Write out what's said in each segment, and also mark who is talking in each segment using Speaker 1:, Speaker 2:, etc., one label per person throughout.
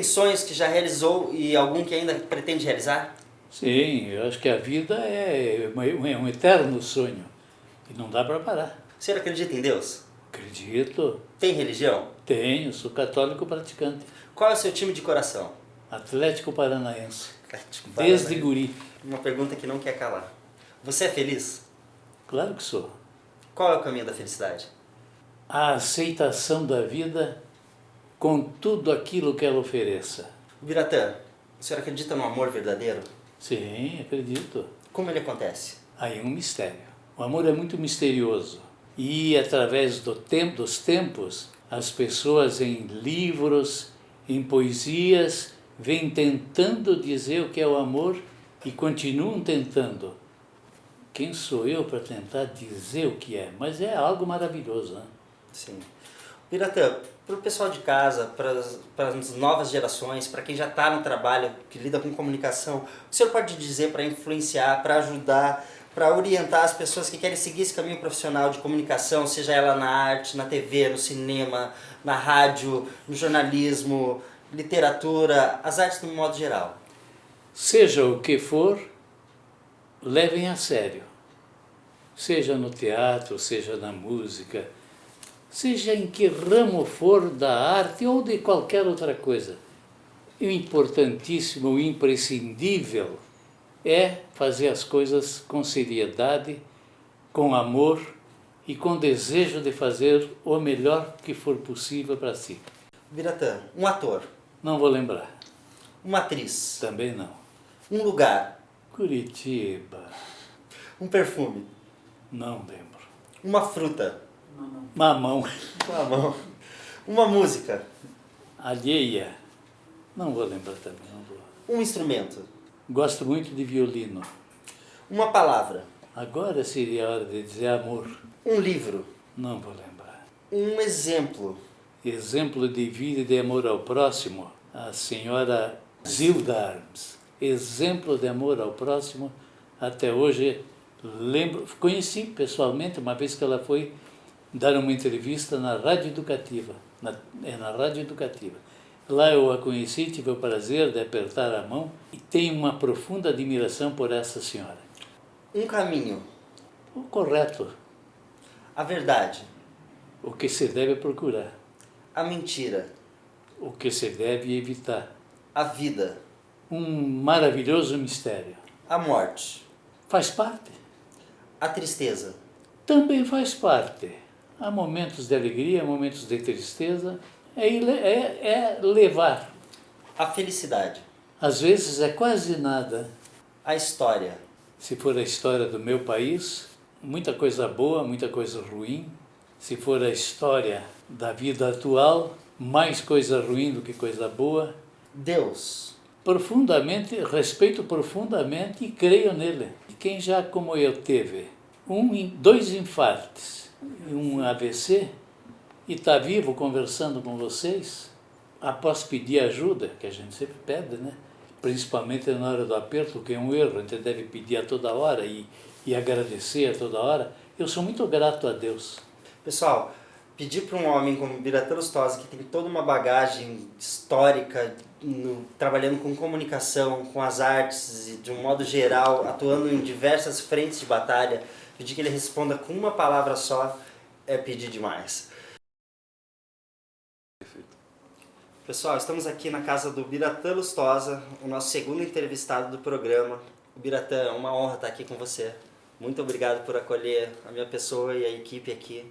Speaker 1: tem sonhos que já realizou e algum que ainda pretende realizar?
Speaker 2: Sim, eu acho que a vida é um eterno sonho e não dá para parar.
Speaker 1: O senhor acredita em Deus?
Speaker 2: Acredito,
Speaker 1: Tem religião?
Speaker 2: tenho, sou católico praticante.
Speaker 1: Qual é o seu time de coração?
Speaker 2: Atlético Paranaense,
Speaker 1: Atlético
Speaker 2: desde
Speaker 1: Paranaense.
Speaker 2: guri.
Speaker 1: Uma pergunta que não quer calar. Você é feliz?
Speaker 2: Claro que sou.
Speaker 1: Qual é o caminho da felicidade?
Speaker 2: A aceitação da vida com tudo aquilo que ela ofereça.
Speaker 1: Biratã, o senhor acredita no amor verdadeiro?
Speaker 2: Sim, acredito.
Speaker 1: Como ele acontece?
Speaker 2: Aí é um mistério. O amor é muito misterioso. E através dos tempos, as pessoas em livros, em poesias, vêm tentando dizer o que é o amor e continuam tentando. Quem sou eu para tentar dizer o que é? Mas é algo maravilhoso, né?
Speaker 1: Sim. Biratã, para o pessoal de casa, para as novas gerações, para quem já está no trabalho, que lida com comunicação, o que o senhor pode dizer para influenciar, para ajudar, para orientar as pessoas que querem seguir esse caminho profissional de comunicação, seja ela na arte, na TV, no cinema, na rádio, no jornalismo, literatura, as artes no modo geral?
Speaker 2: Seja o que for, levem a sério. Seja no teatro, seja na música, seja em que ramo for da arte ou de qualquer outra coisa. O importantíssimo, o imprescindível é fazer as coisas com seriedade, com amor e com desejo de fazer o melhor que for possível para si.
Speaker 1: Biratã, um ator,
Speaker 2: Não vou lembrar.
Speaker 1: uma atriz,
Speaker 2: Também não.
Speaker 1: um lugar,
Speaker 2: Curitiba.
Speaker 1: um perfume,
Speaker 2: Não lembro.
Speaker 1: uma fruta,
Speaker 2: Mamão.
Speaker 1: uma música,
Speaker 2: Alheia. Não vou lembrar também. Não vou.
Speaker 1: um instrumento,
Speaker 2: Gosto muito de violino.
Speaker 1: uma palavra,
Speaker 2: Agora seria a hora de dizer amor.
Speaker 1: um livro,
Speaker 2: Não vou lembrar.
Speaker 1: um exemplo,
Speaker 2: Exemplo de vida e de amor ao próximo, a senhora Zilda Arms. Exemplo de amor ao próximo, até hoje lembro, conheci pessoalmente uma vez que ela foi dar uma entrevista na Rádio Educativa. Na Rádio Educativa. Lá eu a conheci, tive o prazer de apertar a mão e tenho uma profunda admiração por essa senhora.
Speaker 1: um caminho,
Speaker 2: O correto,
Speaker 1: a verdade,
Speaker 2: o que se deve procurar,
Speaker 1: a mentira,
Speaker 2: o que se deve evitar.
Speaker 1: a vida,
Speaker 2: Um maravilhoso mistério.
Speaker 1: a morte,
Speaker 2: Faz parte?
Speaker 1: a tristeza,
Speaker 2: Também faz parte. Há momentos de alegria, momentos de tristeza. É levar.
Speaker 1: a felicidade,
Speaker 2: Às vezes é quase nada.
Speaker 1: a história,
Speaker 2: Se for a história do meu país, muita coisa boa, muita coisa ruim. Se for a história da vida atual, mais coisa ruim do que coisa boa.
Speaker 1: Deus,
Speaker 2: Profundamente, respeito profundamente e creio nele. E quem já, como eu, teve dois infartos e um AVC e está vivo conversando com vocês, após pedir ajuda, que a gente sempre pede, né? Principalmente na hora do aperto, que é um erro, a gente deve pedir a toda hora e agradecer a toda hora. Eu sou muito grato a Deus.
Speaker 1: pessoal, pedir para um homem como Biratã Lustosa, que tem toda uma bagagem histórica, trabalhando com comunicação, com as artes e de um modo geral, atuando em diversas frentes de batalha, pedir que ele responda com uma palavra só é pedir demais. Pessoal, estamos aqui na casa do Biratã Lustosa, o nosso segundo entrevistado do programa. Biratã, é uma honra estar aqui com você. Muito obrigado por acolher a minha pessoa e a equipe aqui.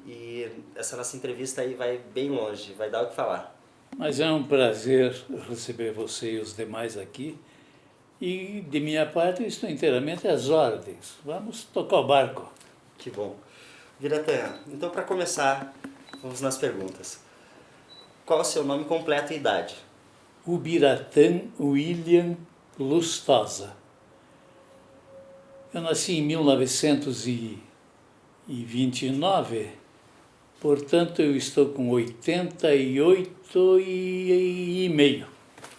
Speaker 1: E essa nossa entrevista aí vai bem longe, vai dar o que falar.
Speaker 2: Mas é um prazer receber você e os demais aqui. E, de minha parte, eu estou inteiramente às ordens. Vamos tocar o barco.
Speaker 1: Que bom. Biratã, então para começar, vamos nas perguntas. Qual é o seu nome completo e idade?
Speaker 2: Ubiratã William Lustosa. Eu nasci em 1929, portanto eu estou com 88 e meio.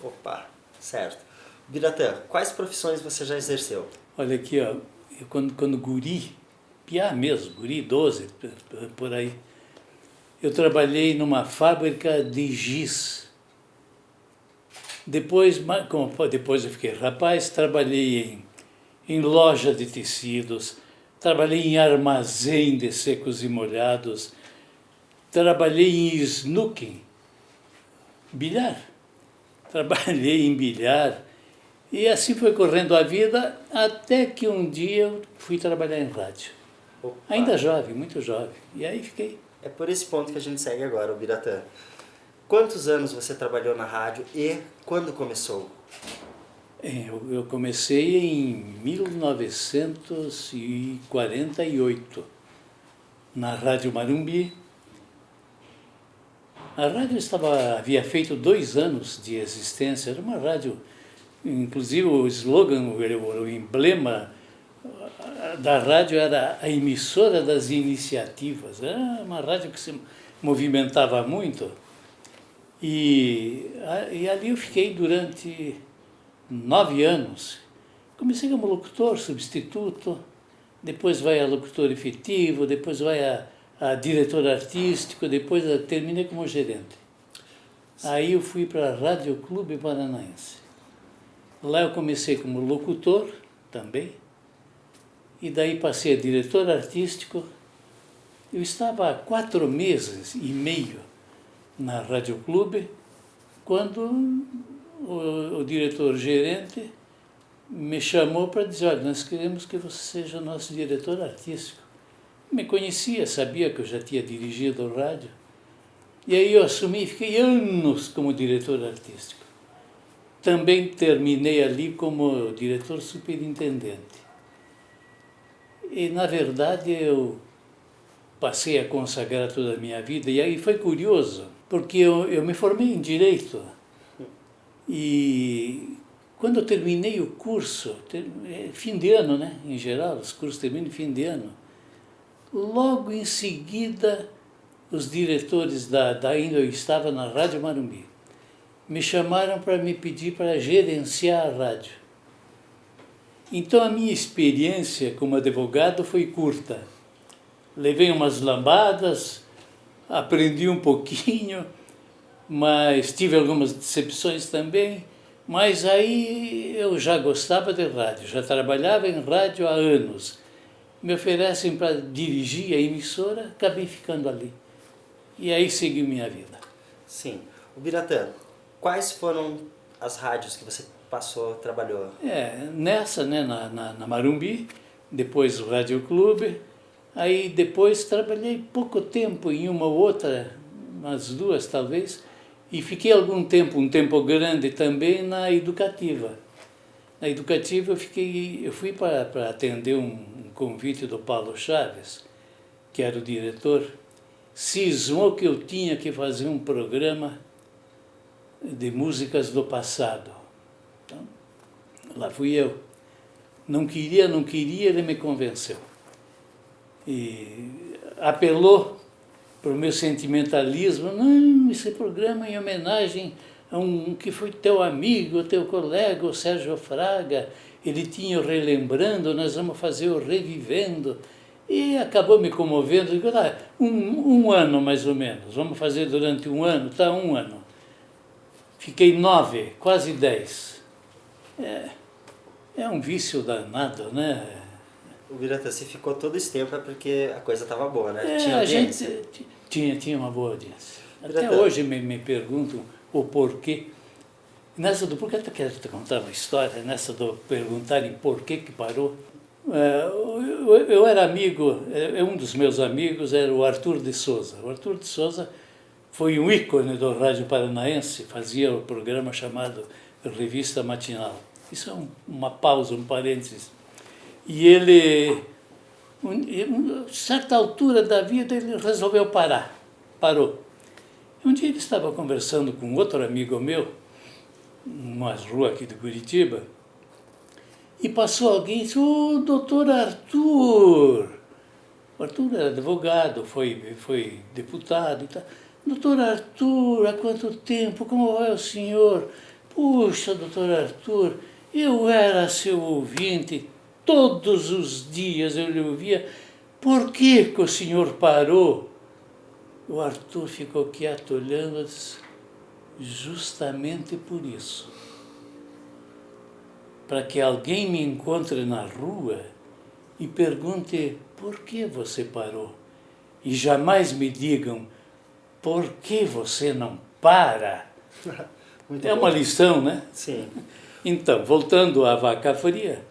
Speaker 1: Opa, certo. Biratã, quais profissões você já exerceu?
Speaker 2: Olha aqui, ó, eu quando guri, piá mesmo, guri 12, por aí, eu trabalhei numa fábrica de giz. Depois eu fiquei rapaz, trabalhei em loja de tecidos, trabalhei em armazém de secos e molhados, trabalhei em snooking, bilhar. Trabalhei em bilhar e assim foi correndo a vida até que um dia eu fui trabalhar em rádio.
Speaker 1: Opa.
Speaker 2: Ainda jovem, muito jovem. E aí fiquei.
Speaker 1: É por esse ponto que a gente segue agora, o Biratã. Quantos anos você trabalhou na rádio e quando começou?
Speaker 2: Eu comecei em 1948, na Rádio Marumbi. A rádio havia feito 2 anos de existência, era uma rádio, inclusive o slogan, o emblema da rádio era a emissora das iniciativas. Era uma rádio que se movimentava muito. E ali eu fiquei durante 9 anos. Comecei como locutor, substituto, depois vai a locutor efetivo, depois vai a diretor artístico, depois terminei como gerente. Aí eu fui para a Rádio Clube Paranaense. Lá eu comecei como locutor também, e daí passei a diretor artístico. Eu estava há 4 meses e meio na Rádio Clube, quando o diretor-gerente me chamou para dizer, olha, nós queremos que você seja nosso diretor artístico. Me conhecia, sabia que eu já tinha dirigido o rádio. E aí eu assumi e fiquei anos como diretor artístico. Também terminei ali como diretor superintendente. E, na verdade, eu passei a consagrar toda a minha vida. E aí foi curioso, porque eu me formei em Direito. E quando eu terminei o curso, fim de ano, né? Em geral, os cursos terminam em fim de ano. Logo em seguida, os diretores ainda eu estava na Rádio Marumbi, me chamaram para me pedir para gerenciar a rádio. Então a minha experiência como advogado foi curta. Levei umas lambadas, aprendi um pouquinho, mas tive algumas decepções também. Mas aí eu já gostava de rádio, já trabalhava em rádio há anos. Me oferecem para dirigir a emissora, acabei ficando ali. E aí segui minha vida.
Speaker 1: Sim. O Biratã, quais foram as rádios que você trabalhou?
Speaker 2: Nessa, né, na Marumbi, depois o Rádio Clube, aí depois trabalhei pouco tempo em uma ou outra, umas 2 talvez, e fiquei algum tempo, um tempo grande também na Educativa. Na Educativa eu fui para atender um convite do Paulo Chaves, que era o diretor, cismou que eu tinha que fazer um programa de músicas do passado. Então, lá fui eu. Não queria, ele me convenceu. E apelou para o meu sentimentalismo. Não, esse programa é em homenagem a um que foi teu amigo, teu colega, o Sérgio Fraga. Ele tinha o Relembrando, nós vamos fazer o Revivendo. E acabou me comovendo. Digo, um ano mais ou menos, vamos fazer durante um ano, tá, 1 ano. Fiquei 9, quase 10. É um vício danado, né?
Speaker 1: O Biratã, você ficou todo esse tempo porque a coisa estava boa, né?
Speaker 2: Tinha audiência? Tinha uma boa audiência. Até hoje me perguntam o porquê. Nessa do porquê, eu quero te contar uma história, nessa do perguntarem por que parou. Eu era amigo, um dos meus amigos era o Arthur de Souza. O Arthur de Souza foi um ícone do rádio paranaense, fazia o programa chamado Revista Matinal. Isso é uma pausa, um parênteses. E ele, a certa altura da vida, ele resolveu parou. Um dia ele estava conversando com outro amigo meu, numa rua aqui de Curitiba, e passou alguém e disse, doutor Arthur. O Arthur era advogado, foi deputado e tal. Doutor Arthur, há quanto tempo? Como vai o senhor? Puxa, doutor Arthur, eu era seu ouvinte, todos os dias eu lhe ouvia. Por que o senhor parou? O Arthur ficou quieto olhando e disse, justamente por isso. Para que alguém me encontre na rua e pergunte por que você parou. E jamais me digam por que você não para.
Speaker 1: Muito
Speaker 2: É
Speaker 1: bom.
Speaker 2: uma lição, né?
Speaker 1: Sim.
Speaker 2: Então, voltando à Vaca Fria,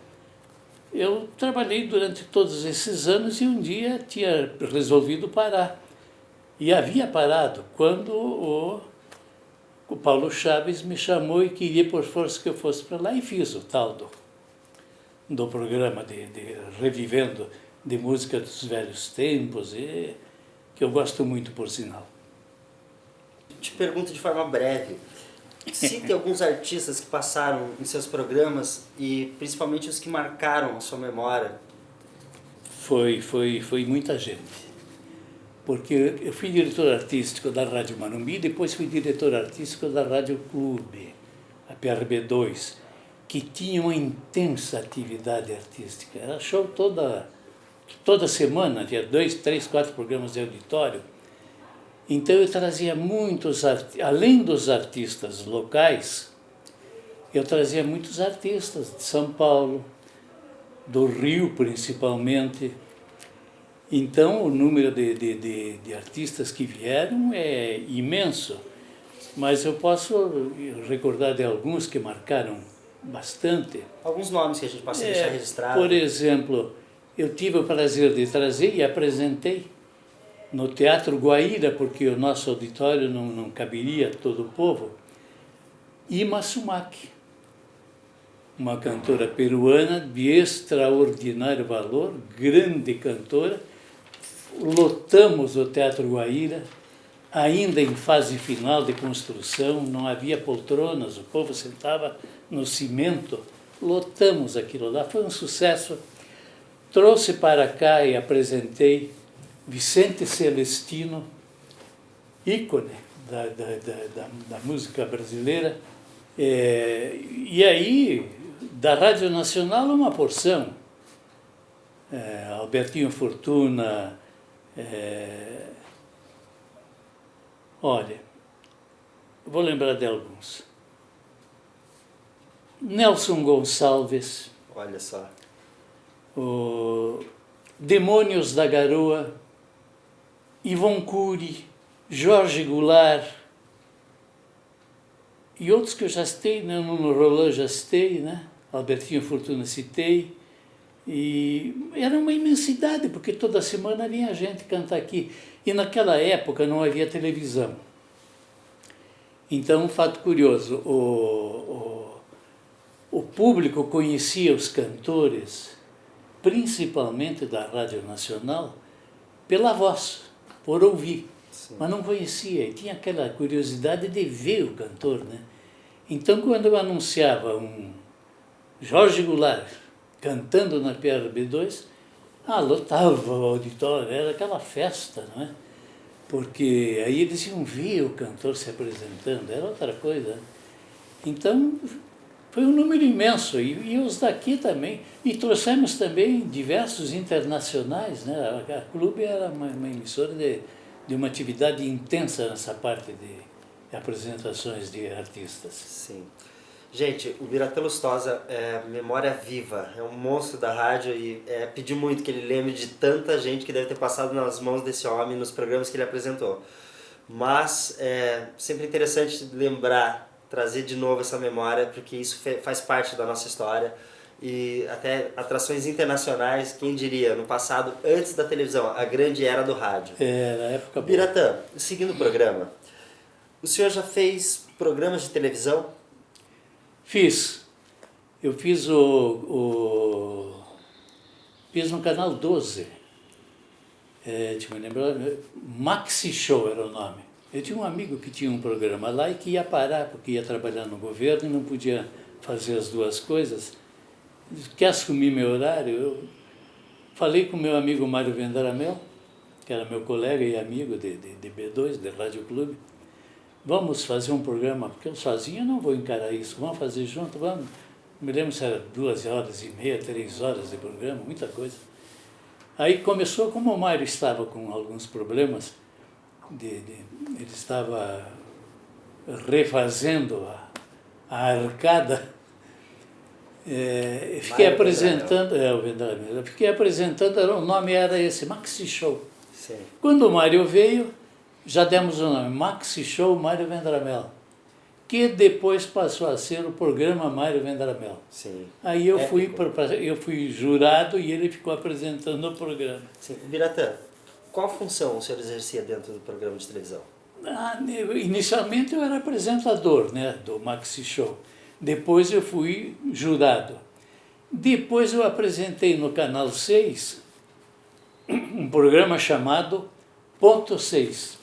Speaker 2: eu trabalhei durante todos esses anos e um dia tinha resolvido parar. E havia parado quando o Paulo Chaves me chamou e queria por força que eu fosse para lá e fiz o tal do programa de Revivendo de música dos velhos tempos, que eu gosto muito, por sinal.
Speaker 1: Te pergunto de forma breve. Cite alguns artistas que passaram em seus programas e principalmente os que marcaram a sua memória.
Speaker 2: Foi muita gente. Porque eu fui diretor artístico da Rádio Manumbi, depois fui diretor artístico da Rádio Clube, a PRB2, que tinha uma intensa atividade artística. Era show toda semana, tinha 2, 3, 4 programas de auditório. Então eu trazia muitos, além dos artistas locais, eu trazia muitos artistas de São Paulo, do Rio principalmente. Então o número de artistas que vieram é imenso, mas eu posso recordar de alguns que marcaram bastante.
Speaker 1: Alguns nomes que a gente possa deixar registrado.
Speaker 2: Por exemplo, eu tive o prazer de trazer e apresentei no Teatro Guaíra, porque o nosso auditório não caberia todo o povo, Ima Sumac, uma cantora peruana de extraordinário valor, grande cantora. Lotamos o Teatro Guaíra, ainda em fase final de construção, não havia poltronas, o povo sentava no cimento, lotamos aquilo lá, foi um sucesso. Trouxe para cá e apresentei Vicente Celestino, ícone da música brasileira, e aí, da Rádio Nacional, uma porção. Albertinho Fortuna, olha, vou lembrar de alguns. Nelson Gonçalves,
Speaker 1: Olha só.
Speaker 2: o Demônios da Garoa, Ivon Cury, Jorge Goulart e outros que eu já citei, né? No Roland já citei, né? Albertinho Fortuna citei. E era uma imensidade, porque toda semana vinha gente cantar aqui. E naquela época não havia televisão. Então, um fato curioso, o público conhecia os cantores, principalmente da Rádio Nacional, pela voz, por ouvir. Sim. Mas não conhecia, e tinha aquela curiosidade de ver o cantor, né? Então, quando eu anunciava um Jorge Goulart cantando na PRB2, lotava o auditório, era aquela festa, não é? Porque aí eles iam ver o cantor se apresentando, era outra coisa. Então, foi um número imenso, e os daqui também. E trouxemos também diversos internacionais, né? A Clube era uma emissora de uma atividade intensa nessa parte de apresentações de artistas.
Speaker 1: Sim. Gente, o Biratã Lustosa é memória viva, é um monstro da rádio e pedi muito que ele lembre de tanta gente que deve ter passado nas mãos desse homem nos programas que ele apresentou. Mas é sempre interessante lembrar, trazer de novo essa memória, porque isso faz parte da nossa história. E até atrações internacionais, quem diria, no passado, antes da televisão, a grande era do rádio.
Speaker 2: Na época.
Speaker 1: Biratã, seguindo o programa, o senhor já fez programas de televisão?
Speaker 2: Fiz. Eu fiz fiz no Canal 12. Deixa eu me lembrar. Maxi Show era o nome. Eu tinha um amigo que tinha um programa lá e que ia parar, porque ia trabalhar no governo e não podia fazer as duas coisas. Quer assumir meu horário? Eu falei com meu amigo Mário Vendaramel, que era meu colega e amigo de B2, de Rádio Clube. Vamos fazer um programa, porque eu sozinho não vou encarar isso. Vamos fazer junto, vamos. Me lembro se era 2h30, 3 horas de programa, muita coisa. Aí começou, como o Mário estava com alguns problemas, ele estava refazendo a arcada, fiquei apresentando, o Vendaramel, eu fiquei apresentando, o nome era esse, Maxi Show.
Speaker 1: Sim.
Speaker 2: Quando o Mário veio, já demos o nome, Maxi Show Mário Vendaramel, que depois passou a ser o programa Mário Vendaramel.
Speaker 1: Sim.
Speaker 2: Aí eu fui jurado e ele ficou apresentando o programa.
Speaker 1: Sim. Biratã, qual função o senhor exercia dentro do programa de televisão?
Speaker 2: Inicialmente eu era apresentador, né, do Maxi Show. Depois eu fui jurado. Depois eu apresentei no Canal 6 um programa chamado Ponto 6.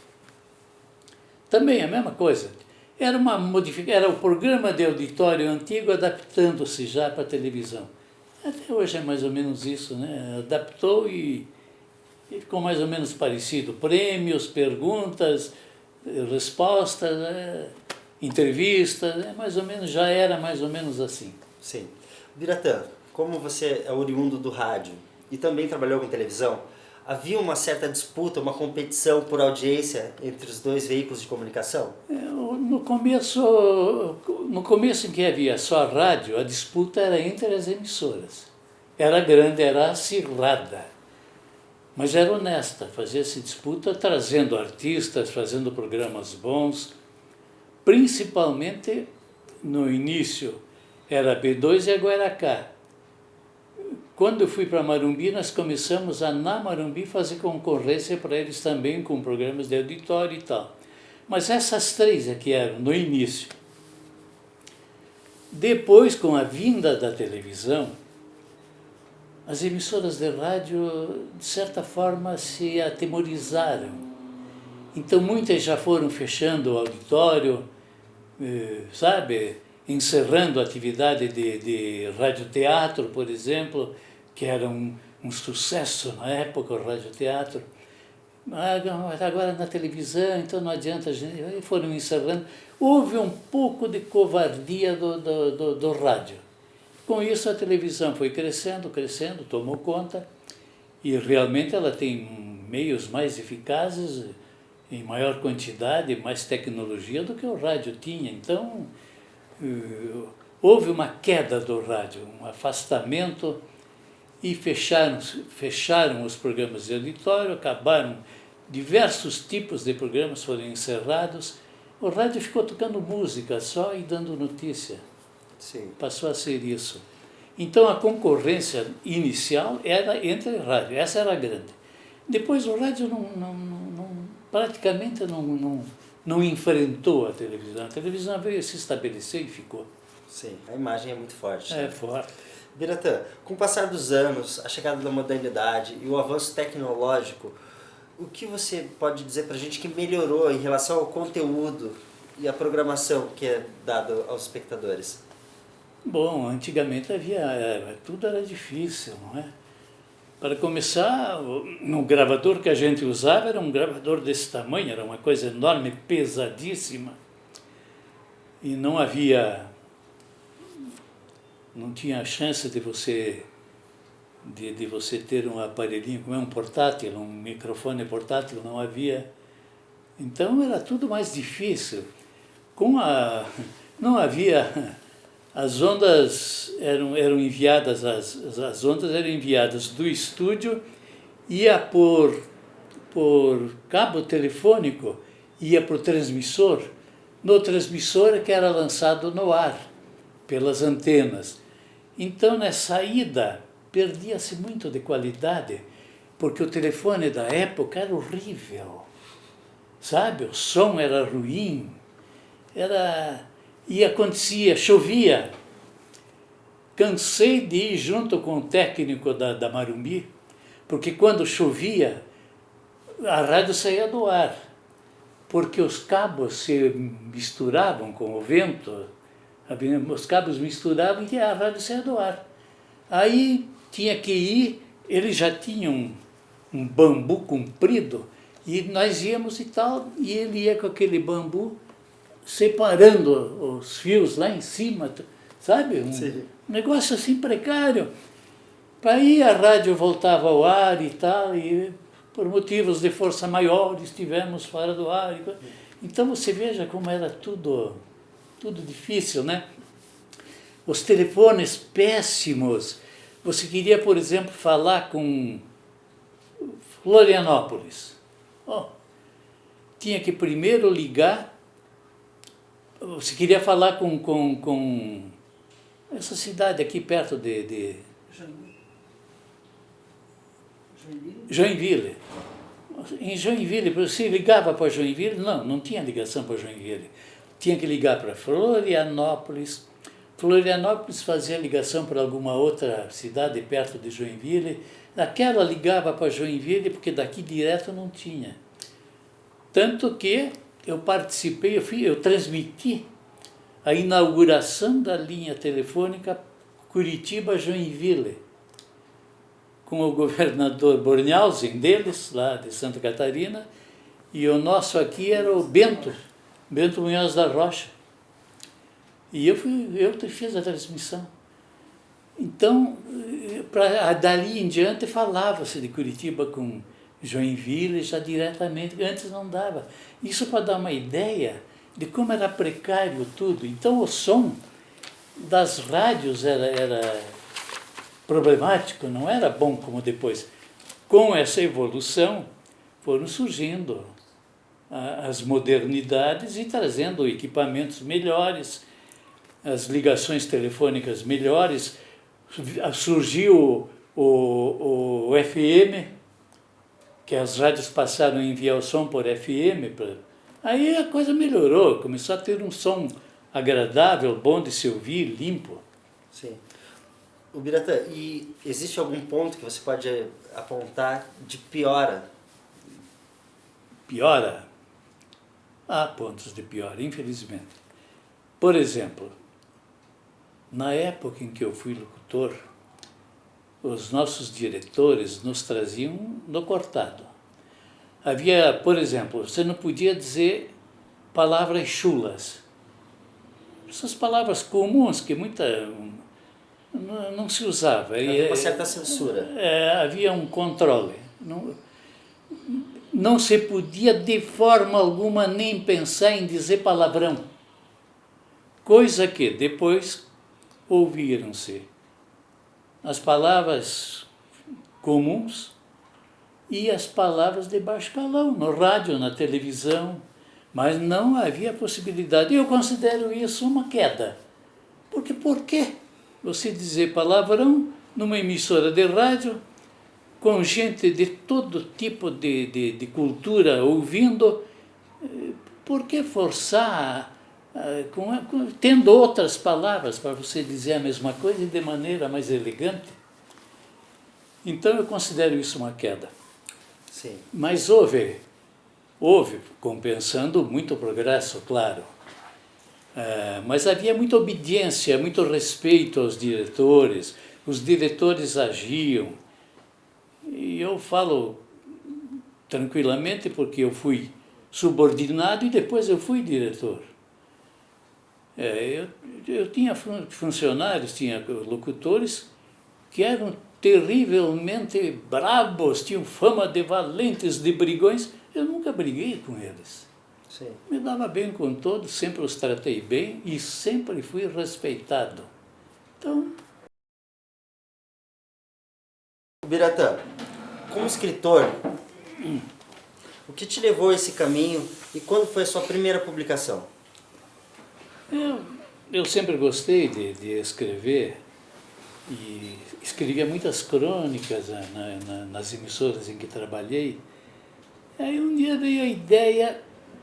Speaker 2: Também a mesma coisa. Era o programa de auditório antigo adaptando-se já para a televisão. Até hoje é mais ou menos isso, né? Adaptou e ficou mais ou menos parecido. Prêmios, perguntas, respostas, entrevistas, mais ou menos, já era mais ou menos assim.
Speaker 1: Sim. Biratã, como você é oriundo do rádio e também trabalhou com televisão, havia uma certa disputa, uma competição por audiência entre os dois veículos de comunicação?
Speaker 2: No começo em que havia só rádio, a disputa era entre as emissoras. Era grande, era acirrada. Mas era honesta, fazia-se disputa trazendo artistas, fazendo programas bons. Principalmente, no início, era B2 e a Guaracá. Quando eu fui para Marumbi, nós começamos na Marumbi, fazer concorrência para eles também, com programas de auditório e tal. Mas essas três aqui eram no início. Depois, com a vinda da televisão, as emissoras de rádio, de certa forma, se atemorizaram. Então, muitas já foram fechando o auditório, sabe? Encerrando a atividade de radioteatro, por exemplo, que era um sucesso na época, o radioteatro. Agora na televisão, então não adianta a gente... E foram encerrando. Houve um pouco de covardia do rádio. Com isso, a televisão foi crescendo, tomou conta, e realmente ela tem meios mais eficazes, em maior quantidade, mais tecnologia do que o rádio tinha. Então, houve uma queda do rádio, um afastamento, e fecharam os programas de auditório, acabaram, diversos tipos de programas foram encerrados. O rádio ficou tocando música só e dando notícia.
Speaker 1: Sim.
Speaker 2: Passou a ser isso. Então a concorrência inicial era entre rádio, essa era grande. Depois o rádio praticamente não enfrentou a televisão veio se estabelecer e ficou.
Speaker 1: Sim, a imagem é muito forte.
Speaker 2: É forte.
Speaker 1: Biratã, com o passar dos anos, a chegada da modernidade e o avanço tecnológico, o que você pode dizer para a gente que melhorou em relação ao conteúdo e à programação que é dado aos espectadores?
Speaker 2: Bom, antigamente tudo era difícil, não é? Para começar, o gravador que a gente usava era um gravador desse tamanho, era uma coisa enorme, pesadíssima. E não tinha chance de você ter um aparelhinho, como é um portátil, um microfone portátil, não havia. Então era tudo mais difícil. Não havia... As ondas eram enviadas, as ondas eram enviadas do estúdio, ia por cabo telefônico, ia para o transmissor. No transmissor que era lançado no ar, pelas antenas. Então, na saída, perdia-se muito de qualidade, porque o telefone da época era horrível, sabe? O som era ruim, e acontecia, chovia. Cansei de ir junto com o técnico da Marumbi, porque quando chovia, a rádio saía do ar, porque os cabos se misturavam com o vento, os cabos misturavam e a rádio saía do ar. Aí tinha que ir, eles já tinham um bambu comprido, e nós íamos e tal, e ele ia com aquele bambu, separando os fios lá em cima, sabe? Um negócio assim precário. Aí a rádio voltava ao ar e tal, e por motivos de força maior estivemos fora do ar. Então você veja como era tudo difícil, né? Os telefones péssimos. Você queria, por exemplo, falar com Florianópolis. Oh, tinha que primeiro ligar. Você queria falar com essa cidade aqui perto de Joinville. Em Joinville, você ligava para Joinville? Não tinha ligação para Joinville. Tinha que ligar para Florianópolis. Florianópolis fazia ligação para alguma outra cidade perto de Joinville. Naquela ligava para Joinville, porque daqui direto não tinha. Tanto que eu participei, eu transmiti a inauguração da linha telefônica Curitiba-Joinville, com o governador Bornhausen deles, lá de Santa Catarina, e o nosso aqui era o Bento Munhoz da Rocha. E eu fiz a transmissão. Então, dali em diante falava-se de Curitiba com Joinville já diretamente, antes não dava. Isso para dar uma ideia de como era precário tudo. Então o som das rádios era problemático, não era bom como depois. Com essa evolução foram surgindo as modernidades e trazendo equipamentos melhores, as ligações telefônicas melhores. Surgiu o FM, que as rádios passaram a enviar o som por FM. Aí a coisa melhorou, começou a ter um som agradável, bom de se ouvir, limpo.
Speaker 1: Sim. Ubiratã, e existe algum ponto que você pode apontar de piora?
Speaker 2: Piora? Há pontos de piora, infelizmente. Por exemplo, na época em que eu fui locutor, os nossos diretores nos traziam no cortado. Havia, por exemplo, você não podia dizer palavras chulas. Essas palavras comuns que não se usava.
Speaker 1: Havia uma certa censura.
Speaker 2: Havia um controle. Não se podia de forma alguma nem pensar em dizer palavrão. Coisa que depois ouviram-se as palavras comuns e as palavras de baixo calão, no rádio, na televisão, mas não havia possibilidade. Eu considero isso uma queda. Porque por quê você dizer palavrão numa emissora de rádio, com gente de todo tipo de cultura ouvindo? Por que forçar, tendo outras palavras para você dizer a mesma coisa e de maneira mais elegante? Então eu considero isso uma queda.
Speaker 1: Sim.
Speaker 2: Mas houve, compensando muito progresso, claro. Mas havia muita obediência, muito respeito aos diretores, os diretores agiam. E eu falo tranquilamente porque eu fui subordinado e depois eu fui diretor. Eu tinha funcionários, tinha locutores que eram terrivelmente brabos, tinham fama de valentes, de brigões. Eu nunca briguei com eles.
Speaker 1: Sim.
Speaker 2: Me dava bem com todos, sempre os tratei bem e sempre fui respeitado. Então...
Speaker 1: Ubiratã, como escritor, o que te levou a esse caminho e quando foi a sua primeira publicação?
Speaker 2: Eu sempre gostei de escrever e escrevia muitas crônicas nas emissoras em que trabalhei. Aí um dia veio a ideia,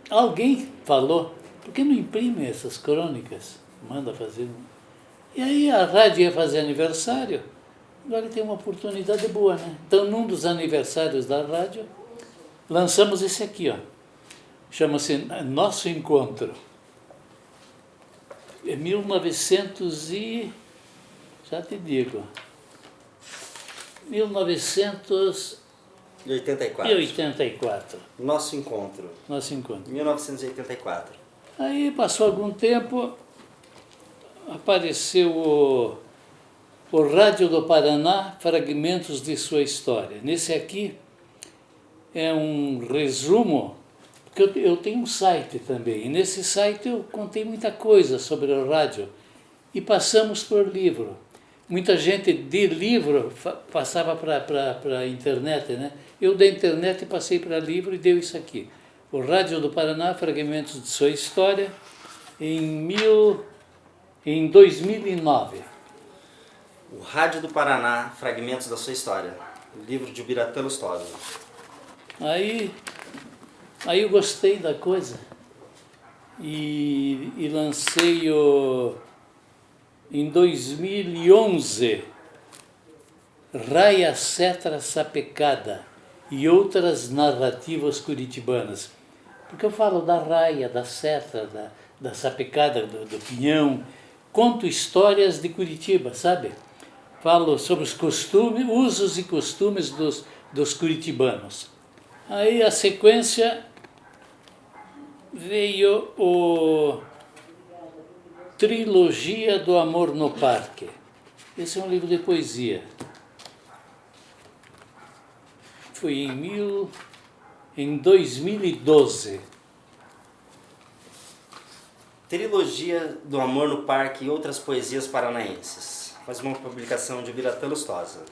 Speaker 2: alguém falou, por que não imprime essas crônicas? Manda fazer. E aí a rádio ia fazer aniversário, agora tem uma oportunidade boa, né? Então, num dos aniversários da rádio, lançamos esse aqui, ó. Chama-se Nosso Encontro. É 1900 e... já te digo. 1984.
Speaker 1: Nosso Encontro.
Speaker 2: Nosso Encontro.
Speaker 1: 1984.
Speaker 2: Aí passou algum tempo, apareceu o Rádio do Paraná, Fragmentos de Sua História. Nesse aqui é um resumo, Porque eu tenho um site também, e nesse site eu contei muita coisa sobre o rádio, e passamos por livro. Muita gente de livro passava para a internet, né? Eu da internet passei para livro e deu isso aqui. O Rádio do Paraná, Fragmentos de Sua História, em 2009.
Speaker 1: O Rádio do Paraná, Fragmentos da Sua História. O livro de Ubiratã Lustosa.
Speaker 2: Aí eu gostei da coisa e lancei em 2011 Raia Cetra Sapecada e outras narrativas curitibanas. Porque eu falo da raia, da cetra, da sapecada, do pinhão, conto histórias de Curitiba, sabe? Falo sobre os costumes, usos e costumes dos curitibanos. Aí a sequência veio o Trilogia do Amor no Parque. Esse é um livro de poesia. Foi em 2012.
Speaker 1: Trilogia do Amor no Parque e outras poesias paranaenses. Mais uma publicação de Ubiratã Lustosa.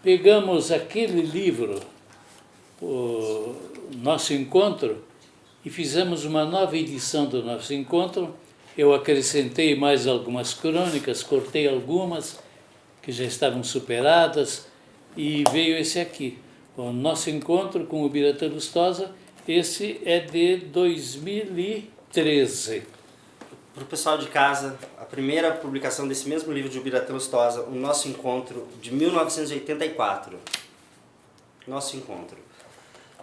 Speaker 2: Pegamos aquele livro, o Nosso Encontro, e fizemos uma nova edição do Nosso Encontro. Eu acrescentei mais algumas crônicas, cortei algumas que já estavam superadas, e veio esse aqui, o Nosso Encontro com o Ubiratã Lustosa. Esse é de 2013.
Speaker 1: Para o pessoal de casa, a primeira publicação desse mesmo livro de Ubiratã Lustosa, O Nosso Encontro, de 1984. Nosso Encontro.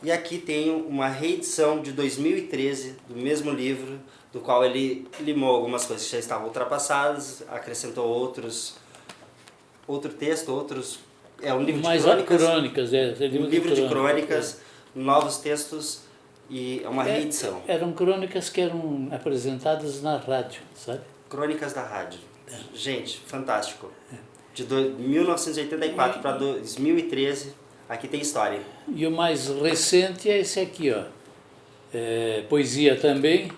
Speaker 1: E aqui tem uma reedição de 2013 do mesmo livro, do qual ele limou algumas coisas que já estavam ultrapassadas, acrescentou outro texto, outros... É um livro
Speaker 2: mais
Speaker 1: de crônicas.
Speaker 2: Um
Speaker 1: livro de crônicas, novos textos e é uma reedição.
Speaker 2: Eram crônicas que eram apresentadas na rádio, sabe?
Speaker 1: Crônicas da rádio. Gente, fantástico. De 1984 para 2013, aqui tem história.
Speaker 2: E o mais recente é esse aqui, ó. Poesia também,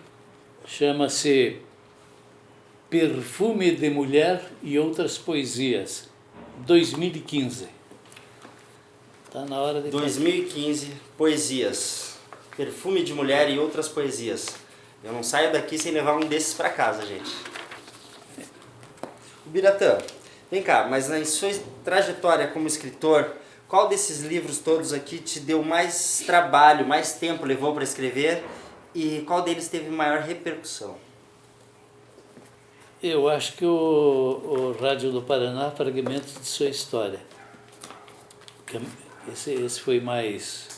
Speaker 2: chama-se Perfume de Mulher e Outras Poesias, 2015. Está na hora de
Speaker 1: 2015, poesias. Perfume de Mulher e Outras Poesias. Eu não saio daqui sem levar um desses para casa, gente. Ubiratã, vem cá, mas na sua trajetória como escritor, qual desses livros todos aqui te deu mais trabalho, mais tempo levou para escrever e qual deles teve maior repercussão?
Speaker 2: Eu acho que o Rádio do Paraná, Fragmentos de Sua História. Esse foi mais...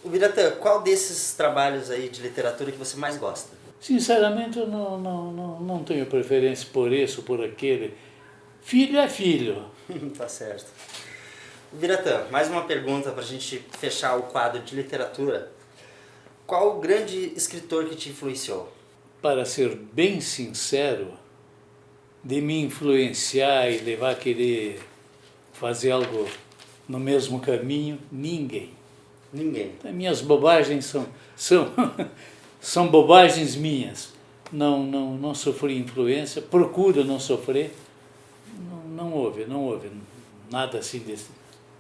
Speaker 1: Ubiratã, qual desses trabalhos aí de literatura que você mais gosta?
Speaker 2: Sinceramente, eu não tenho preferência por esse ou por aquele. Filho é filho.
Speaker 1: Tá certo. Ubiratã, mais uma pergunta para a gente fechar o quadro de literatura. Qual o grande escritor que te influenciou?
Speaker 2: Para ser bem sincero, de me influenciar e levar a querer fazer algo no mesmo caminho, ninguém.
Speaker 1: Ninguém.
Speaker 2: Minhas bobagens são bobagens minhas. Não sofri influência, procuro não sofrer. Não houve nada assim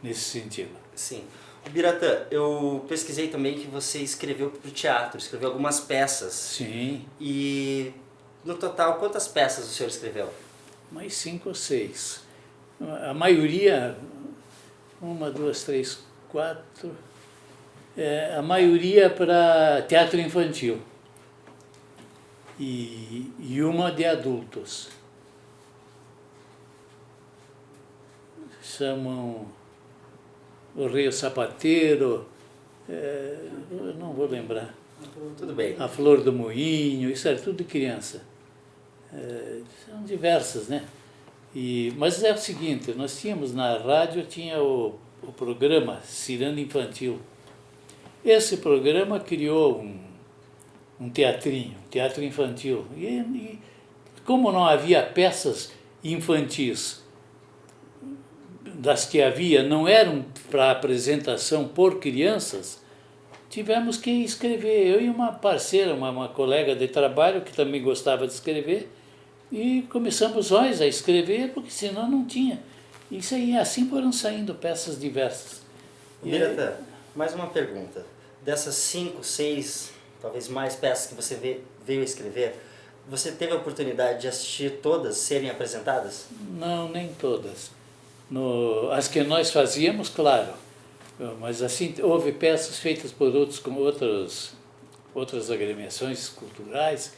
Speaker 2: nesse sentido.
Speaker 1: Sim. Ubiratã, eu pesquisei também que você escreveu para o teatro, escreveu algumas peças.
Speaker 2: Sim.
Speaker 1: E no total, quantas peças o senhor escreveu?
Speaker 2: Mais 5 ou 6. A maioria, 1, 2, 3, 4, a maioria para teatro infantil e uma de adultos. Chamam O Rio Sapateiro, eu não vou lembrar.
Speaker 1: Tudo bem.
Speaker 2: A Flor do Moinho, isso era tudo de criança. São diversas, né? Mas é o seguinte, nós tínhamos na rádio, tinha o programa Ciranda Infantil. Esse programa criou um teatrinho, um teatro infantil. E como não havia peças infantis das que havia não eram para apresentação por crianças, tivemos que escrever. Eu e uma parceira, uma colega de trabalho que também gostava de escrever, e começamos nós a escrever, porque senão não tinha. Isso aí, assim foram saindo peças diversas.
Speaker 1: Biratan, mais uma pergunta. Dessas 5, 6, talvez mais peças que você veio a escrever, você teve a oportunidade de assistir todas serem apresentadas?
Speaker 2: Não, nem todas. As que nós fazíamos, claro. Mas assim, houve peças feitas por outros, com outras agremiações culturais,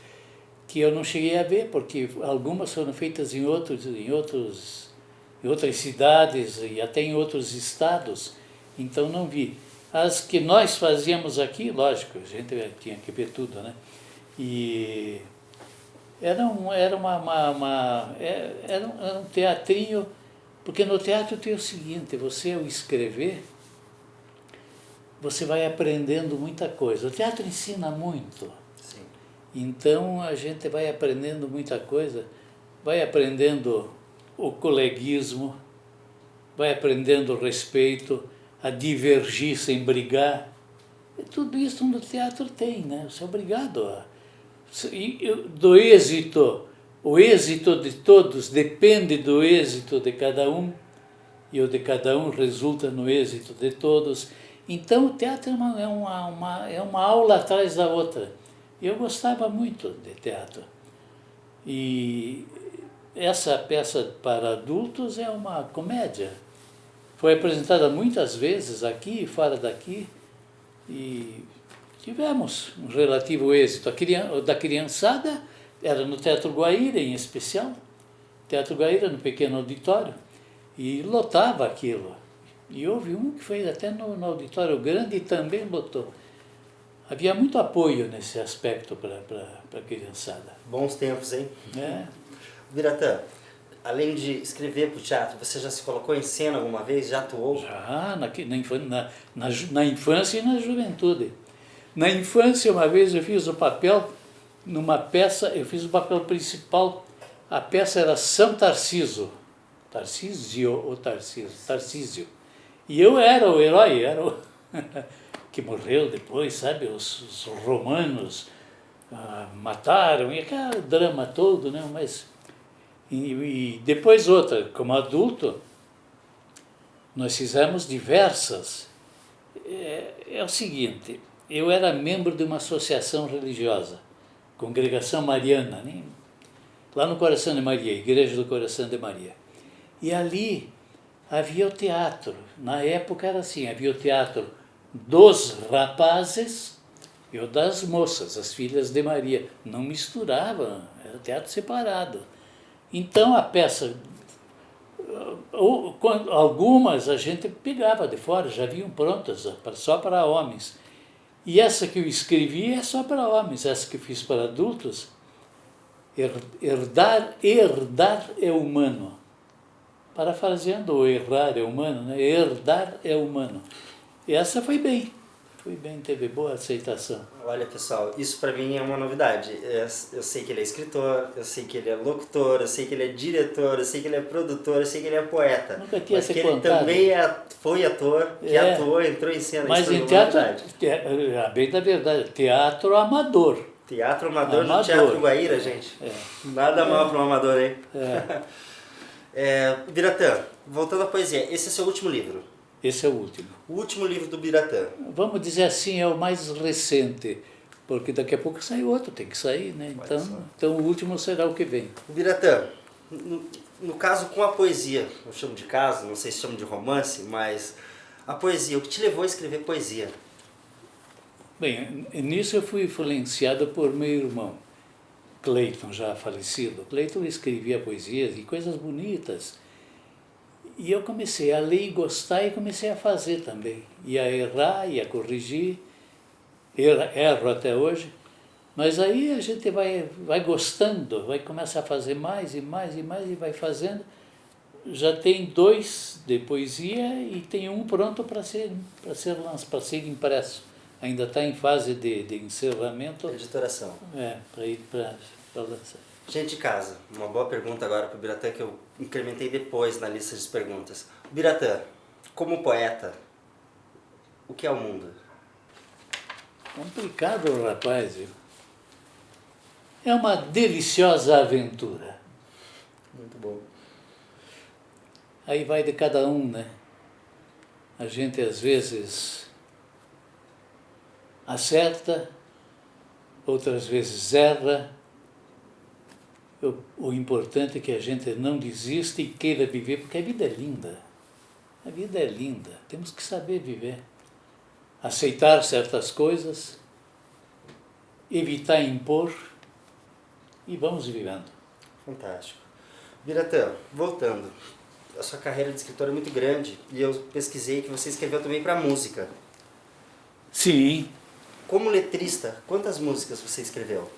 Speaker 2: que eu não cheguei a ver, porque algumas foram feitas em outras cidades e até em outros estados, então não vi. As que nós fazíamos aqui, lógico, a gente tinha que ver tudo, né? E era um teatrinho, porque no teatro tem o seguinte, você ao escrever, você vai aprendendo muita coisa. O teatro ensina muito.
Speaker 1: Sim.
Speaker 2: Então a gente vai aprendendo muita coisa, vai aprendendo o coleguismo, vai aprendendo o respeito, a divergir sem brigar. E tudo isso no teatro tem, né? Você é obrigado a... Do êxito, o êxito de todos depende do êxito de cada um, e o de cada um resulta no êxito de todos. Então o teatro é uma aula atrás da outra. Eu gostava muito de teatro. E essa peça para adultos é uma comédia. Foi apresentada muitas vezes aqui e fora daqui e tivemos um relativo êxito. Da criançada era no Teatro Guaíra em especial, Teatro Guaíra no pequeno auditório, e lotava aquilo. E houve um que fez até no auditório grande e também lotou. Havia muito apoio nesse aspecto para a criançada.
Speaker 1: Bons tempos, hein?
Speaker 2: É.
Speaker 1: Biratan, além de escrever para o teatro, você já se colocou em cena alguma vez? Já atuou?
Speaker 2: Já, na infância e na juventude. Na infância, uma vez eu fiz o papel, numa peça, eu fiz o papel principal, a peça era São Tarciso. Tarcísio ou Tarcísio? Tarcísio. E eu era o herói, era o que morreu depois, sabe? Os romanos mataram, e aquele drama todo, né? Mas, e depois outra, como adulto, nós fizemos diversas. É o seguinte, eu era membro de uma associação religiosa, Congregação Mariana, né? Lá no Coração de Maria, Igreja do Coração de Maria. E ali havia o teatro. Na época era assim, havia o teatro dos rapazes e o das moças, as filhas de Maria. Não misturavam, era teatro separado. Então a peça, algumas a gente pegava de fora, já vinham prontas, só para homens. E essa que eu escrevi é só para homens, essa que eu fiz para adultos, herdar é humano. Parafraseando, o errar é humano, né? Herdar é humano. E essa foi bem, teve boa aceitação.
Speaker 1: Olha, pessoal, isso para mim é uma novidade. Eu sei que ele é escritor, eu sei que ele é locutor, eu sei que ele é diretor, eu sei que ele é produtor, eu sei que ele é poeta.
Speaker 2: Nunca tinha
Speaker 1: mas
Speaker 2: se
Speaker 1: que
Speaker 2: contado.
Speaker 1: Ele também foi ator, que atuou, entrou em cena.
Speaker 2: Mas em teatro, bem da verdade, teatro amador.
Speaker 1: Teatro amador no Teatro Guaíra, gente. Nada mal para um amador, hein? Biratan, voltando à poesia, esse é seu último livro?
Speaker 2: Esse é o último.
Speaker 1: O último livro do Biratan.
Speaker 2: Vamos dizer assim, é o mais recente, porque daqui a pouco sai outro, tem que sair, né? Então o último será o que vem.
Speaker 1: Biratan, no caso com a poesia, eu chamo de caso, não sei se chamo de romance, mas a poesia, o que te levou a escrever poesia?
Speaker 2: Bem, nisso eu fui influenciado por meu irmão, Cleiton, já falecido. Cleiton escrevia poesias e coisas bonitas. E eu comecei a ler e gostar e comecei a fazer também. E a errar, e a corrigir. Erro até hoje. Mas aí a gente vai gostando, vai começar a fazer mais e mais e mais e vai fazendo. Já tem 2 de poesia e tem um pronto para ser impresso. Ainda está em fase de encerramento.
Speaker 1: Editoração.
Speaker 2: Para ir para lançar.
Speaker 1: Gente de casa, uma boa pergunta agora para o Biratan que eu incrementei depois na lista de perguntas. Biratã, como poeta, o que é o mundo?
Speaker 2: Complicado, rapaz, viu? É uma deliciosa aventura.
Speaker 1: Muito bom.
Speaker 2: Aí vai de cada um, né? A gente às vezes acerta, outras vezes erra. O importante é que a gente não desista e queira viver, porque a vida é linda. A vida é linda, temos que saber viver. Aceitar certas coisas, evitar impor e vamos vivendo.
Speaker 1: Fantástico. Biratã, voltando, a sua carreira de escritor é muito grande e eu pesquisei que você escreveu também para música.
Speaker 2: Sim,
Speaker 1: Como letrista, quantas músicas você escreveu?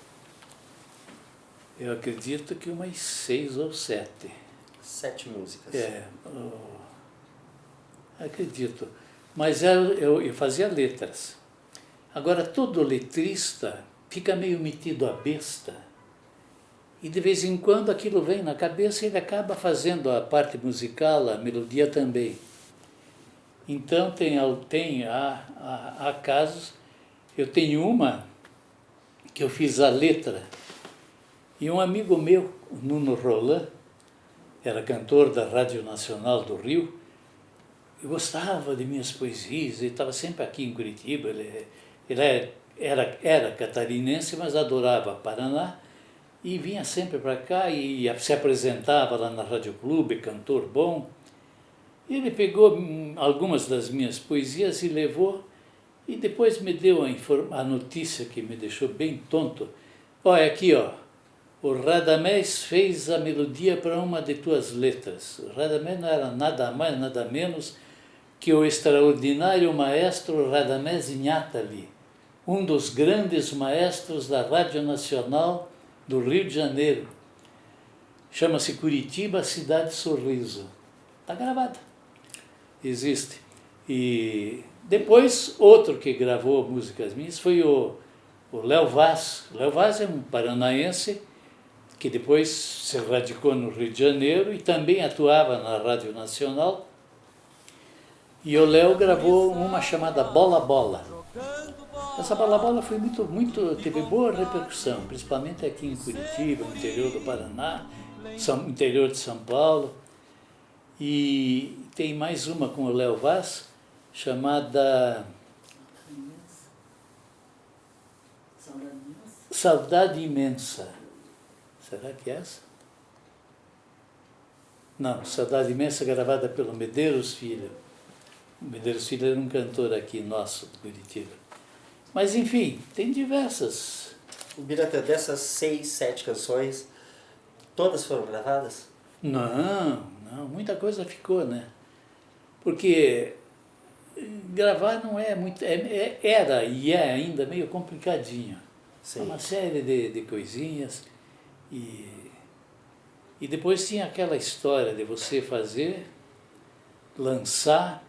Speaker 2: eu acredito que umas 6 ou 7.
Speaker 1: 7 músicas.
Speaker 2: Acredito. Mas eu fazia letras. Agora, todo letrista fica meio metido à besta e de vez em quando aquilo vem na cabeça e ele acaba fazendo a parte musical, a melodia também. Então, há casos, eu tenho uma que eu fiz a letra e um amigo meu, o Nuno Roland, era cantor da Rádio Nacional do Rio, e gostava de minhas poesias, ele estava sempre aqui em Curitiba, ele era catarinense, mas adorava Paraná, e vinha sempre para cá e se apresentava lá na Rádio Clube, cantor bom. Ele pegou algumas das minhas poesias e levou, e depois me deu a notícia que me deixou bem tonto. Olha aqui, ó, o Radamés fez a melodia para uma de tuas letras. O Radamés não era nada mais, nada menos que o extraordinário maestro Radamés Inhatali, um dos grandes maestros da Rádio Nacional do Rio de Janeiro. Chama-se Curitiba Cidade Sorriso. Está gravado. Existe. E depois, outro que gravou músicas minhas foi o Léo Vaz. O Léo Vaz é um paranaense que depois se radicou no Rio de Janeiro e também atuava na Rádio Nacional. E o Léo gravou uma chamada Bola Bola. Essa Bola Bola foi teve boa repercussão, principalmente aqui em Curitiba, no interior do Paraná, interior de São Paulo. E tem mais uma com o Léo Vaz, chamada Saudade Imensa. Será que é essa? Não, Saudade Imensa, gravada pelo Medeiros Filho. O Medeiros Filho era um cantor aqui nosso, de Curitiba. Mas, enfim, tem diversas.
Speaker 1: Biratã, dessas 6, 7 canções, todas foram gravadas?
Speaker 2: Não, muita coisa ficou, né? Porque gravar não é muito... Era e é ainda meio complicadinho.
Speaker 1: Sim.
Speaker 2: Uma série de coisinhas. E depois tinha aquela história de você fazer, lançar...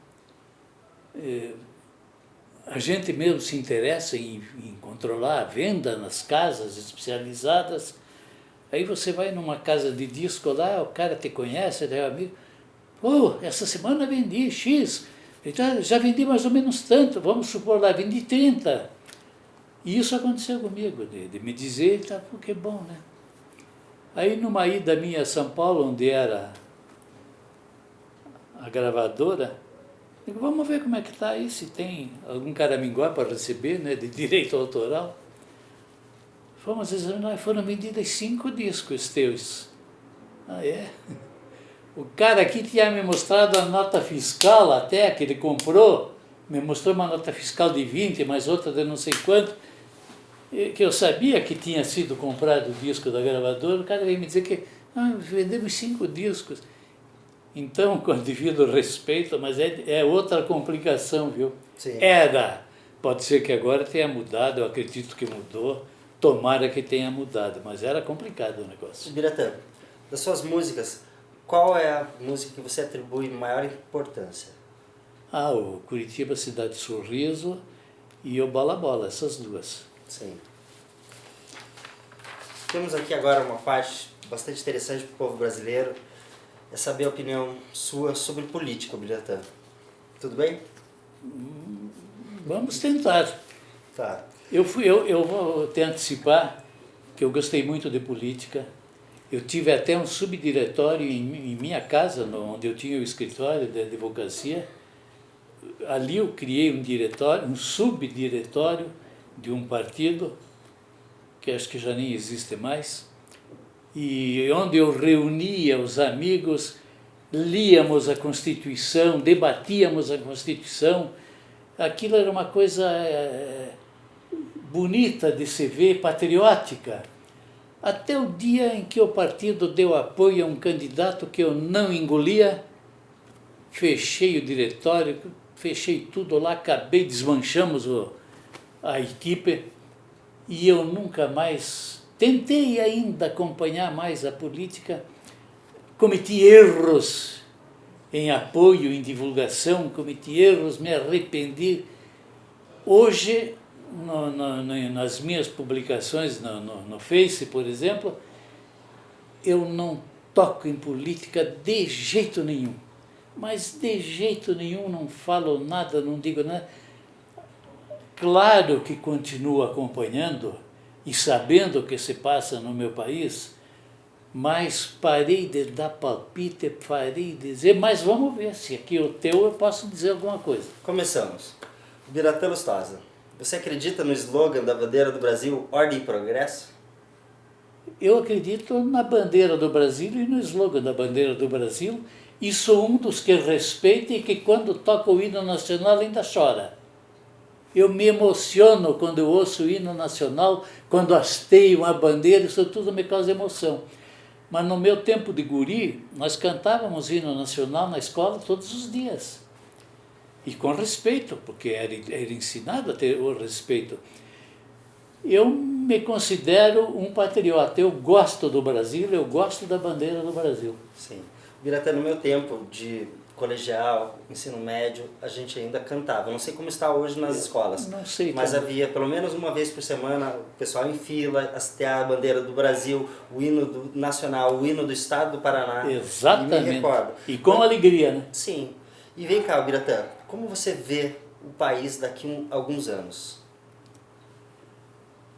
Speaker 2: A gente mesmo se interessa em controlar a venda nas casas especializadas. Aí você vai numa casa de disco lá, o cara te conhece, é amigo. Pô, essa semana vendi X. Então, já vendi mais ou menos tanto, vamos supor lá, vendi 30. E isso aconteceu comigo, de me dizer, tá, pô, que bom, né? Aí numa ida minha a São Paulo, onde era a gravadora, digo, vamos ver como é que está aí, se tem algum caraminguá para receber, né, de direito autoral. Fomos examinar e foram vendidos 5 discos teus. Ah, é? O cara aqui tinha me mostrado a nota fiscal até, que ele comprou, me mostrou uma nota fiscal de 20, mais outra de não sei quanto, que eu sabia que tinha sido comprado o disco da gravadora. O cara veio me dizer que vendemos 5 discos. Então, com devido respeito, mas é outra complicação, viu?
Speaker 1: Sim.
Speaker 2: Pode ser que agora tenha mudado, eu acredito que mudou, tomara que tenha mudado, mas era complicado o negócio.
Speaker 1: Biratã, das suas músicas, qual é a música que você atribui maior importância?
Speaker 2: O Curitiba Cidade Sorriso e o Bola Bola, essas duas.
Speaker 1: Sim. Temos aqui agora uma parte bastante interessante para o povo brasileiro. é saber a opinião sua sobre política, Biratã. Tudo bem?
Speaker 2: Vamos tentar.
Speaker 1: Tá.
Speaker 2: Eu vou te antecipar que eu gostei muito de política. Eu tive até um subdiretório em minha casa, onde eu tinha o escritório de advocacia. Ali eu criei um diretório, um subdiretório de um partido, que acho que já nem existe mais, e onde eu reunia os amigos, líamos a Constituição, debatíamos a Constituição. Aquilo era uma coisa bonita de se ver, patriótica. Até o dia em que o partido deu apoio a um candidato que eu não engolia, fechei o diretório, fechei tudo lá, acabei, desmanchamos a equipe e eu nunca mais tentei ainda acompanhar mais a política. Cometi erros em apoio, em divulgação, cometi erros, me arrependi. Hoje, nas minhas publicações no Face, por exemplo, eu não toco em política de jeito nenhum. Mas de jeito nenhum, não falo nada, não digo nada. Claro que continuo acompanhando e sabendo o que se passa no meu país, mas parei de dar palpite, parei de dizer, mas vamos ver se aqui o teu eu posso dizer alguma coisa.
Speaker 1: Começamos. Biratã Lustosa, você acredita no slogan da bandeira do Brasil, Ordem e Progresso?
Speaker 2: Eu acredito na bandeira do Brasil e no slogan da bandeira do Brasil, e sou um dos que respeita e que quando toca o hino nacional ainda chora. Eu me emociono quando eu ouço o hino nacional, quando hasteio a bandeira, isso tudo me causa emoção. Mas no meu tempo de guri, nós cantávamos hino nacional na escola todos os dias. E com respeito, porque era ensinado a ter o respeito. Eu me considero um patriota, eu gosto do Brasil, eu gosto da bandeira do Brasil.
Speaker 1: Sim. Biratã, no meu tempo de colegial, ensino médio, a gente ainda cantava. Não sei como está hoje nas escolas.
Speaker 2: Não sei.
Speaker 1: Mas havia pelo menos uma vez por semana o pessoal em fila, hastear a bandeira do Brasil, o hino nacional, o hino do estado do Paraná.
Speaker 2: Exatamente.
Speaker 1: E me recordo.
Speaker 2: E com alegria, né?
Speaker 1: Sim. E vem cá, Biratã, como você vê o país daqui a alguns anos?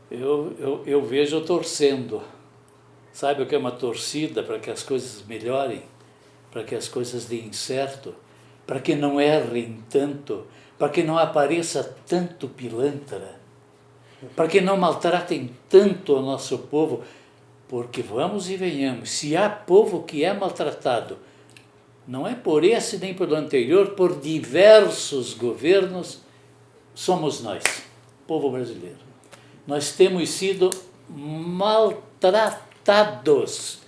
Speaker 2: Eu vejo torcendo. Sabe o que é uma torcida? Para que as coisas melhorem, para que as coisas deem certo, para que não errem tanto, para que não apareça tanto pilantra, para que não maltratem tanto o nosso povo, porque vamos e venhamos, se há povo que é maltratado, não é por esse nem pelo anterior, por diversos governos, somos nós, povo brasileiro. Nós temos sido maltratados,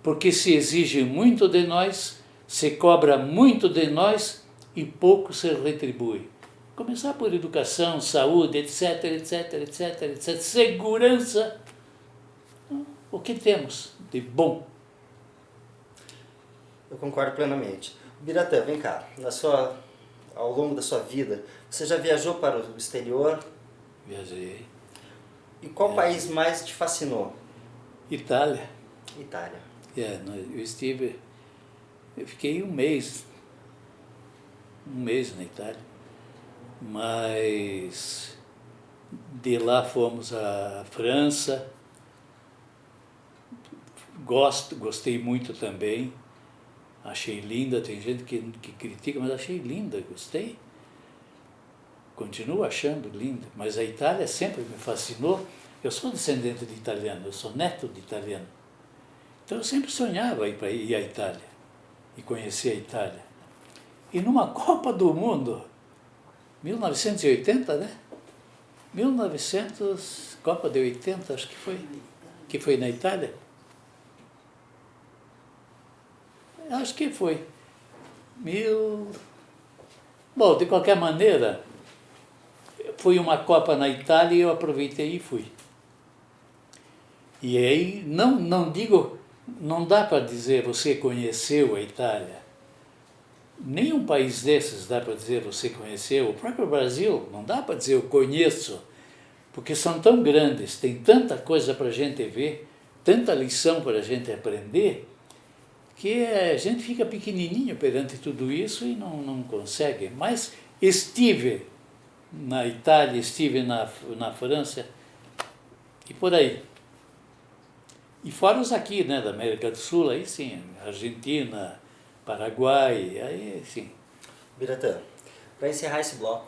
Speaker 2: porque se exige muito de nós, se cobra muito de nós e pouco se retribui. Começar por educação, saúde, etc, etc, etc, etc, segurança. O que temos de bom?
Speaker 1: Eu concordo plenamente. Biratã, vem cá, ao longo da sua vida, você já viajou para o exterior?
Speaker 2: Viajei.
Speaker 1: E qual país mais te fascinou?
Speaker 2: Itália.
Speaker 1: Itália.
Speaker 2: Eu fiquei um mês na Itália, mas de lá fomos à França, gostei muito também, achei linda, tem gente que critica, mas achei linda, gostei, continuo achando linda, mas a Itália sempre me fascinou. Eu sou descendente de italiano, eu sou neto de italiano. Então eu sempre sonhava ir à Itália e conhecer a Itália. E numa Copa do Mundo, 1980, né? 1900, Copa de 80, acho que foi na Itália. Acho que foi. Bom, de qualquer maneira, foi uma Copa na Itália e eu aproveitei e fui. E aí, não digo, não dá para dizer você conheceu a Itália. Nenhum país desses dá para dizer você conheceu. O próprio Brasil, não dá para dizer eu conheço, porque são tão grandes, tem tanta coisa para a gente ver, tanta lição para a gente aprender, que a gente fica pequenininho perante tudo isso e não consegue. Mas estive na Itália, estive na França e por aí. E fora os aqui, né, da América do Sul, aí sim, Argentina, Paraguai, aí sim.
Speaker 1: Biratã, para encerrar esse bloco,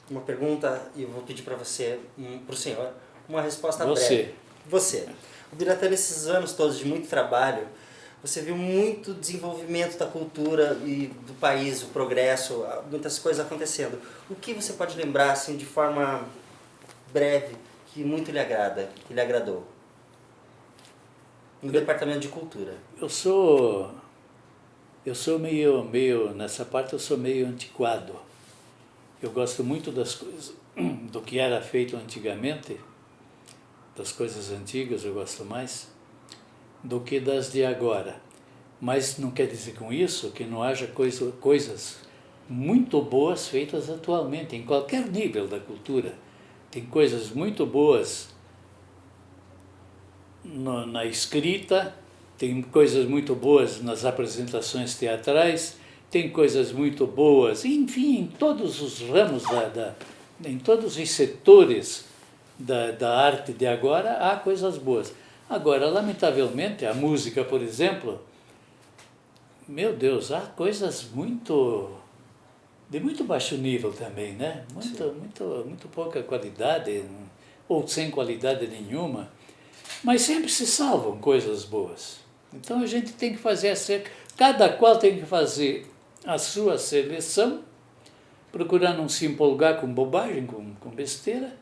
Speaker 1: uma pergunta e eu vou pedir para você, para o senhor, uma resposta breve. Você. O Biratã, nesses anos todos de muito trabalho, você viu muito desenvolvimento da cultura e do país, o progresso, muitas coisas acontecendo. O que você pode lembrar, assim, de forma breve, que muito lhe agrada, que lhe agradou? No departamento de cultura.
Speaker 2: Eu sou meio, nessa parte eu sou meio antiquado. Eu gosto muito das coisas, do que era feito antigamente, das coisas antigas eu gosto mais, do que das de agora. Mas não quer dizer com isso que não haja coisas muito boas feitas atualmente, em qualquer nível da cultura. Tem coisas muito boas na escrita, tem coisas muito boas nas apresentações teatrais, tem coisas muito boas, enfim, em todos os ramos, em todos os setores da arte de agora, há coisas boas. Agora, lamentavelmente, a música, por exemplo, meu Deus, há coisas de muito baixo nível também, né? Muito pouca qualidade, ou sem qualidade nenhuma, mas sempre se salvam coisas boas. Então a gente tem que fazer cada qual tem que fazer a sua seleção, procurar não se empolgar com bobagem, com besteira,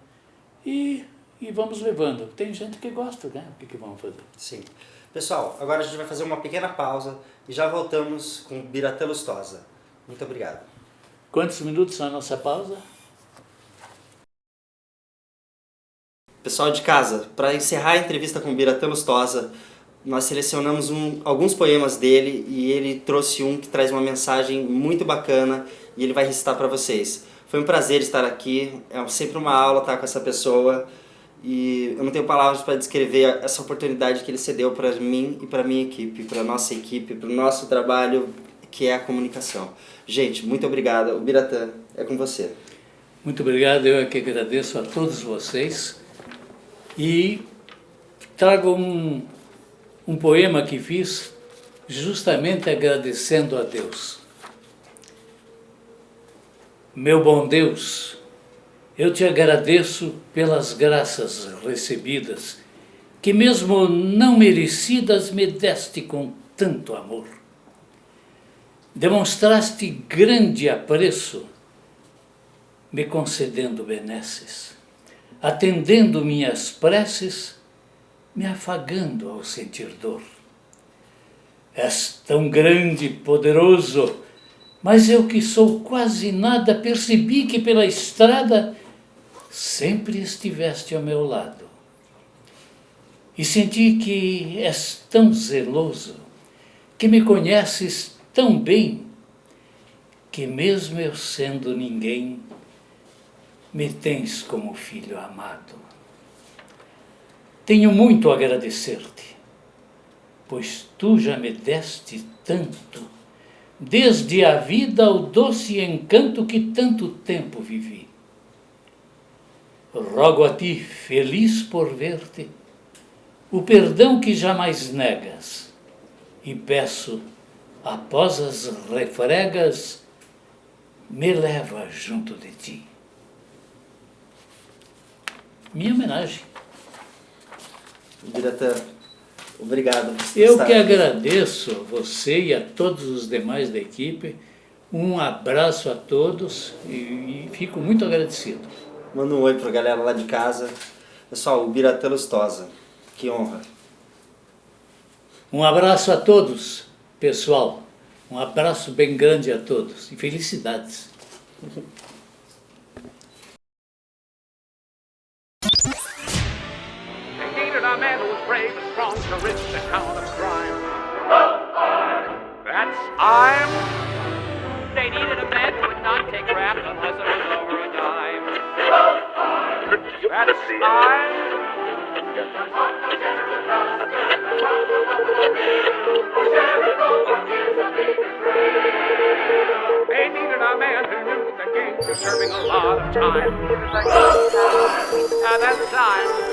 Speaker 2: e vamos levando. Tem gente que gosta, né? O que vamos fazer?
Speaker 1: Sim. Pessoal, agora a gente vai fazer uma pequena pausa e já voltamos com Biratã Lustosa. Muito obrigado.
Speaker 2: Quantos minutos na nossa pausa?
Speaker 1: Pessoal de casa, para encerrar a entrevista com Biratã Lustosa, nós selecionamos alguns poemas dele e ele trouxe um que traz uma mensagem muito bacana e ele vai recitar para vocês. Foi um prazer estar aqui, é sempre uma aula estar com essa pessoa e eu não tenho palavras para descrever essa oportunidade que ele cedeu para mim e para a minha equipe, para a nossa equipe, para o nosso trabalho, que é a comunicação. Gente, muito obrigado. O Biratã, é com você.
Speaker 2: Muito obrigado, eu é que agradeço a todos vocês e trago um poema que fiz justamente agradecendo a Deus. Meu bom Deus, eu te agradeço pelas graças recebidas, que mesmo não merecidas me deste com tanto amor. Demonstraste grande apreço, me concedendo benesses, atendendo minhas preces, me afagando ao sentir dor. És tão grande e poderoso, mas eu que sou quase nada, percebi que pela estrada sempre estiveste ao meu lado. E senti que és tão zeloso, que me conheces tão bem, que mesmo eu sendo ninguém, me tens como filho amado. Tenho muito a agradecer-te, pois tu já me deste tanto, desde a vida ao doce encanto que tanto tempo vivi. Rogo a ti, feliz por ver-te, o perdão que jamais negas, e peço, após as refregas, me leva junto de ti. Minha homenagem.
Speaker 1: Biratã, obrigado.
Speaker 2: Eu que agradeço a você e a todos os demais da equipe. Um abraço a todos e fico muito agradecido.
Speaker 1: Manda um oi pra galera lá de casa. Pessoal, o Biratã Lustosa. Que honra.
Speaker 2: Um abraço a todos, pessoal. Um abraço bem grande a todos e felicidades.
Speaker 3: A man who was brave and strong to rid the town of crime. That's I'm. They needed a man who would not take rap unless it was over a dime. That's I'm. time. At that time,